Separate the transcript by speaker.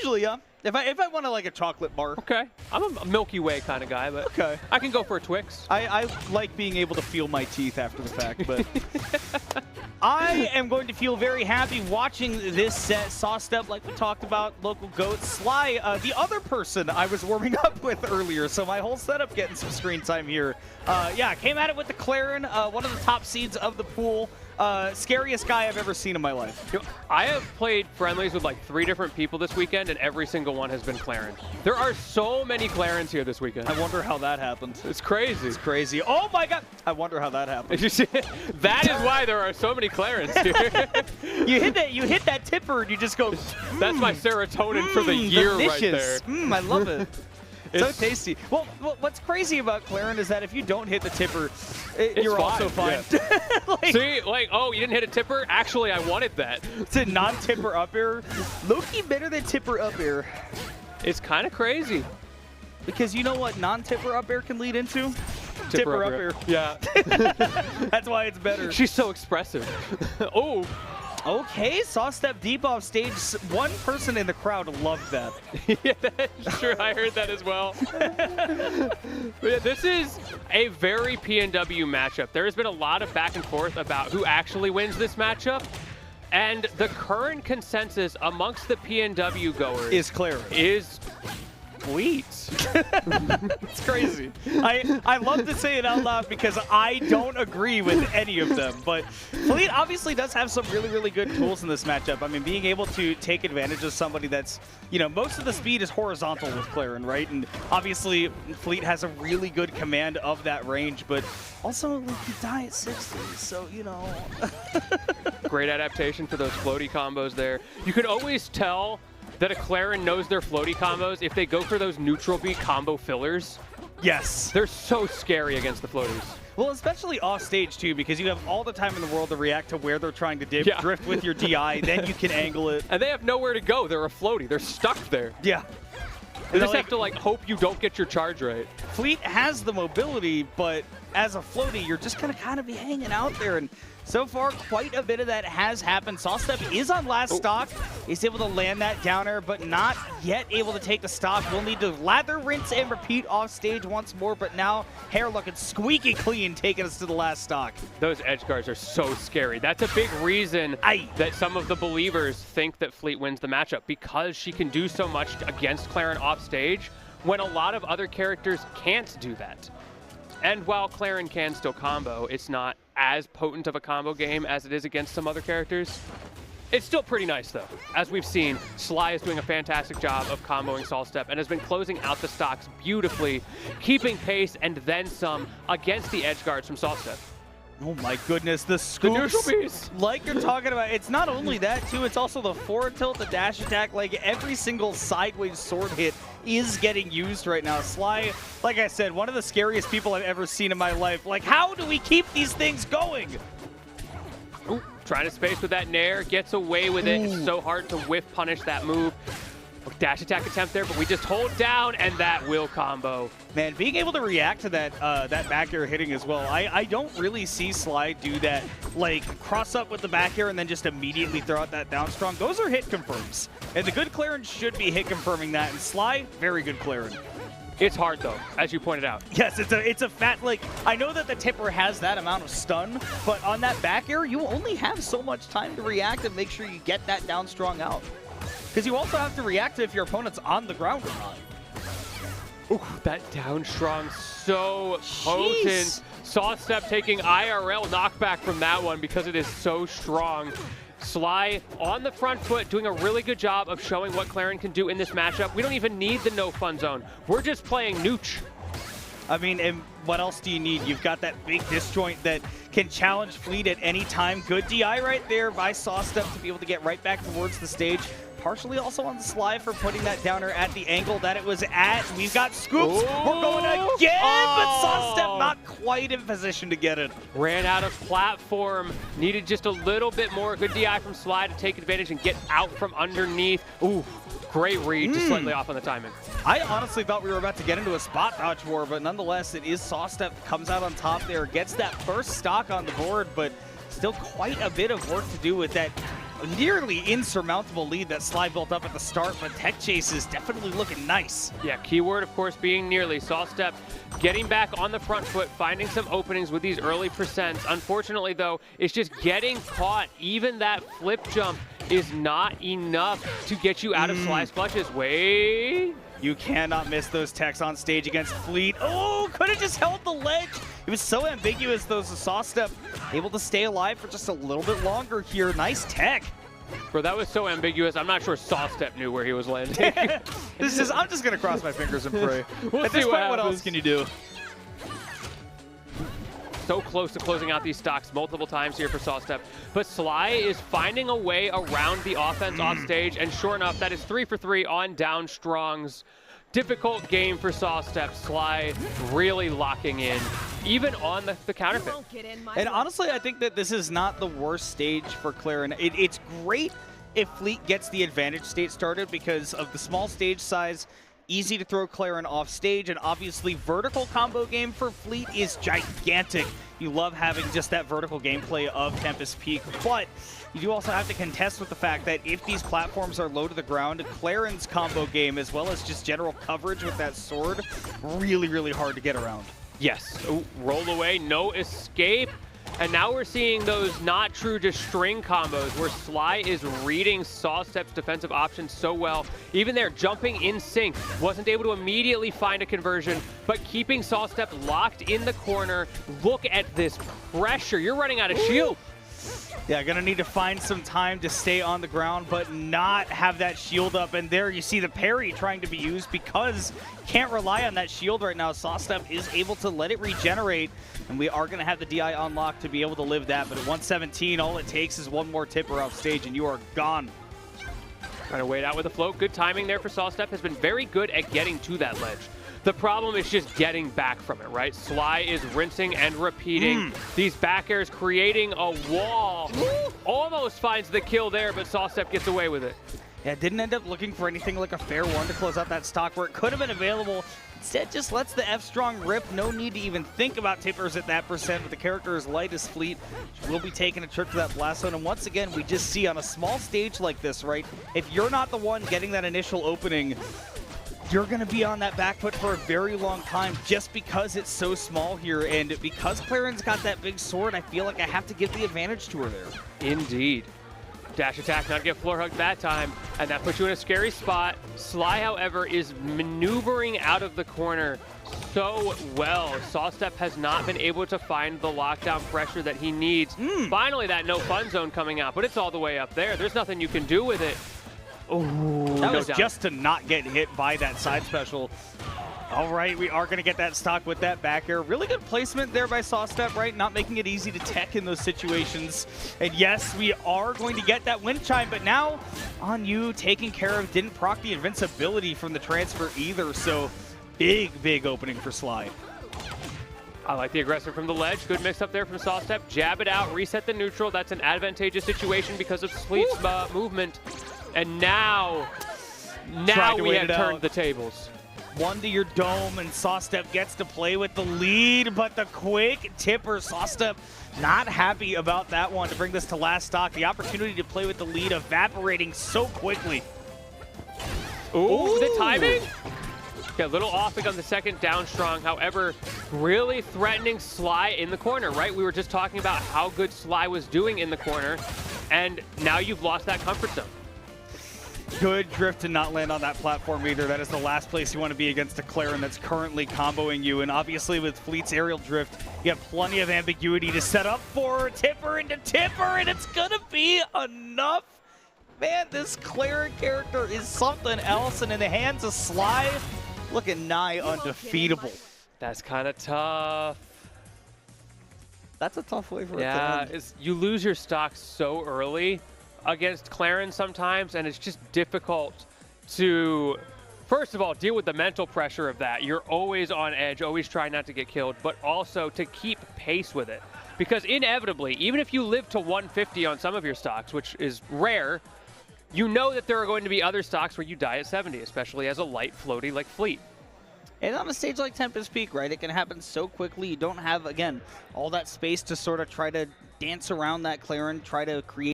Speaker 1: Usually, yeah. If I want like a chocolate bar.
Speaker 2: Okay. I'm a Milky Way kind of guy, but
Speaker 1: okay.
Speaker 2: I can go for a Twix.
Speaker 1: I like being able to feel my teeth after the fact, but I am going to feel very happy watching this set. Sawstep, like we talked about, local goat. Sly, the other person I was warming up with earlier, so my whole setup getting some screen time here. Yeah, came at it with the Clairen, one of the top seeds of the pool. Scariest guy I've ever seen in my life.
Speaker 2: I have played friendlies with like 3 different people this weekend, and every single one has been Clairen. There are so many Clairens here this weekend.
Speaker 1: I wonder how that happened.
Speaker 2: It's crazy.
Speaker 1: It's crazy. Oh my god! I wonder how that happened.
Speaker 2: That is why there are so many Clairens here.
Speaker 1: you hit that tipper and you just go.
Speaker 2: That's my serotonin for the year
Speaker 1: delicious.
Speaker 2: right there.
Speaker 1: I love it. So tasty. Well, what's crazy about Clairen is that if you don't hit the tipper, you're also fine.
Speaker 2: Yeah.
Speaker 1: Like,
Speaker 2: see, like, oh, you didn't hit a tipper? Actually, I wanted that.
Speaker 1: It's a non-tipper up air. Low-key better than tipper up air.
Speaker 2: It's kind of crazy.
Speaker 1: Because you know what non-tipper up air can lead into?
Speaker 2: Tipper up air. Yeah.
Speaker 1: That's why it's better.
Speaker 2: She's so expressive. Oh.
Speaker 1: Okay, Sawstep deep off stage. One person in the crowd loved that.
Speaker 2: Yeah, sure, I heard that as well. But yeah, this is a very PNW matchup. There has been a lot of back and forth about who actually wins this matchup. And the current consensus amongst the PNW goers
Speaker 1: is Clairen.
Speaker 2: Is Fleet.
Speaker 1: It's crazy. I love to say it out loud because I don't agree with any of them. But Fleet obviously does have some really, really good tools in this matchup. I mean, being able to take advantage of somebody that's, you know, most of the speed is horizontal with Clairen, right? And obviously, Fleet has a really good command of that range, but also, like, you die at 60, so, you know.
Speaker 2: Great adaptation for those floaty combos there. You can always tell that a Clairen knows their floaty combos if they go for those neutral beat combo fillers.
Speaker 1: Yes.
Speaker 2: They're so scary against the floaters.
Speaker 1: Well, especially off stage, too, because you have all the time in the world to react to where they're trying to drift with your DI, then you can angle it.
Speaker 2: And they have nowhere to go. They're a floaty. They're stuck there.
Speaker 1: Yeah.
Speaker 2: They just have to, like, hope you don't get your charge right.
Speaker 1: Fleet has the mobility, but as a floaty, you're just going to kind of be hanging out there. And so far, quite a bit of that has happened. Sawstep is on last stock. He's able to land that downer, but not yet able to take the stock. We'll need to lather, rinse, and repeat off stage once more, but now hair looking squeaky clean, taking us to the last stock.
Speaker 2: Those edge guards are so scary. That's a big reason that some of the believers think that Fleet wins the matchup, because she can do so much against Clairen off stage when a lot of other characters can't do that. And while Clairen can still combo, it's not as potent of a combo game as it is against some other characters. It's still pretty nice, though. As we've seen, Sly is doing a fantastic job of comboing Sawstep and has been closing out the stocks beautifully, keeping pace and then some against the edge guards from Sawstep.
Speaker 1: Oh my goodness, the scoops,
Speaker 2: the neutral piece.
Speaker 1: Like you're talking about, it's not only that too, it's also the forward tilt, the dash attack, like every single sideways sword hit is getting used right now. Sly, like I said, one of the scariest people I've ever seen in my life. Like, how do we keep these things going?
Speaker 2: Ooh, trying to space with that nair, gets away with it. It's so hard to whiff punish that move. Dash attack attempt there, but we just hold down, and that will combo.
Speaker 1: Man, being able to react to that that back air hitting as well, I don't really see Sly do that, like cross up with the back air and then just immediately throw out that down strong. Those are hit confirms, and the good Clairen should be hit confirming that, and Sly, very good Clairen.
Speaker 2: It's hard, though, as you pointed out.
Speaker 1: Yes, it's a fat, like, I know that the tipper has that amount of stun, but on that back air, you only have so much time to react and make sure you get that down strong out. Because you also have to react to if your opponent's on the ground or not.
Speaker 2: Ooh, that down strong, so potent. Sawstep taking IRL knockback from that one because it is so strong. Sly on the front foot, doing a really good job of showing what Clairen can do in this matchup. We don't even need the no fun zone. We're just playing nooch.
Speaker 1: I mean, and what else do you need? You've got that big disjoint that can challenge Fleet at any time. Good DI right there by Sawstep to be able to get right back towards the stage. Partially also on the Sly for putting that downer at the angle that it was at. We've got scoops. We're going again, but Sawstep not quite in position to get it.
Speaker 2: Ran out of platform. Needed just a little bit more. Good DI from Sly to take advantage and get out from underneath. Ooh, great read, just slightly off on the timing.
Speaker 1: I honestly thought we were about to get into a spot dodge war, but nonetheless, it is Sawstep comes out on top there, gets that first stock on the board, but still quite a bit of work to do with that nearly insurmountable lead that Sly built up at the start, but Tech Chase is definitely looking nice.
Speaker 2: Yeah, keyword, of course, being nearly. Sawstep getting back on the front foot, finding some openings with these early percents. Unfortunately, though, it's just getting caught. Even that flip jump is not enough to get you out of Sly's clutches. Wait.
Speaker 1: You cannot miss those techs on stage against Fleet. Oh, could have just held the ledge. It was so ambiguous, though. Sawstep able to stay alive for just a little bit longer here. Nice tech.
Speaker 2: Bro, that was so ambiguous. I'm not sure Sawstep knew where he was landing.
Speaker 1: I'm just going to cross my fingers and pray.
Speaker 2: We'll
Speaker 1: At
Speaker 2: see
Speaker 1: this
Speaker 2: what
Speaker 1: point, what
Speaker 2: happens.
Speaker 1: else can you do?
Speaker 2: So close to closing out these stocks multiple times here for Sawstep. But Sly is finding a way around the offense off stage, and sure enough, that is 3 for 3 on down strongs. Difficult game for Sawstep. Sly really locking in, even on the counterfeit.
Speaker 1: And honestly, I think that this is not the worst stage for Clairen. It's great if Fleet gets the advantage state started because of the small stage size. Easy to throw Clairen off stage, and obviously vertical combo game for Fleet is gigantic. You love having just that vertical gameplay of Tempest Peak, but you do also have to contest with the fact that if these platforms are low to the ground, Clairen's combo game, as well as just general coverage with that sword, really, really hard to get around.
Speaker 2: Yes, ooh, roll away, no escape. And now we're seeing those not true just string combos where Sly is reading Sawstep's defensive options so well. Even there, jumping in sync, wasn't able to immediately find a conversion, but keeping Sawstep locked in the corner. Look at this pressure. You're running out of shield.
Speaker 1: Yeah, gonna need to find some time to stay on the ground, but not have that shield up. And there you see the parry trying to be used because can't rely on that shield right now. Sawstep is able to let it regenerate, and we are gonna have the DI unlocked to be able to live that. But at 117, all it takes is one more tipper off stage and you are gone.
Speaker 2: Trying to wait out with the float. Good timing there for Sawstep. Has been very good at getting to that ledge. The problem is just getting back from it, right? Sly is rinsing and repeating. These back airs creating a wall. Almost finds the kill there, but Sawstep gets away with it.
Speaker 1: Yeah, didn't end up looking for anything like a fair one to close out that stock where it could have been available. Instead, just lets the F-Strong rip. No need to even think about tippers at that percent, but the character is light as Fleet. Will be taking a trip to that blast zone. And once again, we just see on a small stage like this, right? If you're not the one getting that initial opening, you're going to be on that back foot for a very long time just because it's so small here. And because Clairen's got that big sword, I feel like I have to give the advantage to her there.
Speaker 2: Indeed. Dash attack, not get floor hugged that time, and that puts you in a scary spot. Sly, however, is maneuvering out of the corner so well. Sawstep has not been able to find the lockdown pressure that he needs. Finally, that no fun zone coming out, but it's all the way up there. There's nothing you can do with it. Oh,
Speaker 1: that
Speaker 2: no
Speaker 1: was
Speaker 2: down.
Speaker 1: just to not get hit by that side special. All right, we are going to get that stock with that back air. Really good placement there by Sawstep, right? Not making it easy to tech in those situations. And yes, we are going to get that wind chime, but now on you taking care of, didn't proc the invincibility from the transfer either. So big, big opening for Sly.
Speaker 2: I like the aggressor from the ledge. Good mix up there from Sawstep. Jab it out, reset the neutral. That's an advantageous situation because of Fleet's movement. And now we have turned the tables.
Speaker 1: One to your dome, and Sawstep gets to play with the lead, but the quick tipper, Sawstep not happy about that one to bring this to last stock. The opportunity to play with the lead evaporating so quickly.
Speaker 2: Ooh, the timing? Yeah, a little off on the second down strong. However, really threatening Sly in the corner, right? We were just talking about how good Sly was doing in the corner, and now you've lost that comfort zone.
Speaker 1: Good drift to not land on that platform either. That is the last place you want to be against a Clairen that's currently comboing you. And obviously with Fleet's aerial drift, you have plenty of ambiguity to set up for tipper into tipper, and it's going to be enough. Man, this Clairen character is something else, and in the hands of Sly, looking nigh undefeatable.
Speaker 2: That's kind of tough.
Speaker 1: That's a tough way for it to end.
Speaker 2: You lose your stock so early against Clairen sometimes, and it's just difficult to, first of all, deal with the mental pressure of that. You're always on edge, always trying not to get killed, but also to keep pace with it. Because inevitably, even if you live to 150 on some of your stocks, which is rare, you know that there are going to be other stocks where you die at 70, especially as a light floaty like Fleet.
Speaker 1: And on a stage like Tempest Peak, right, it can happen so quickly. You don't have, again, all that space to sort of try to dance around that Clairen, try to create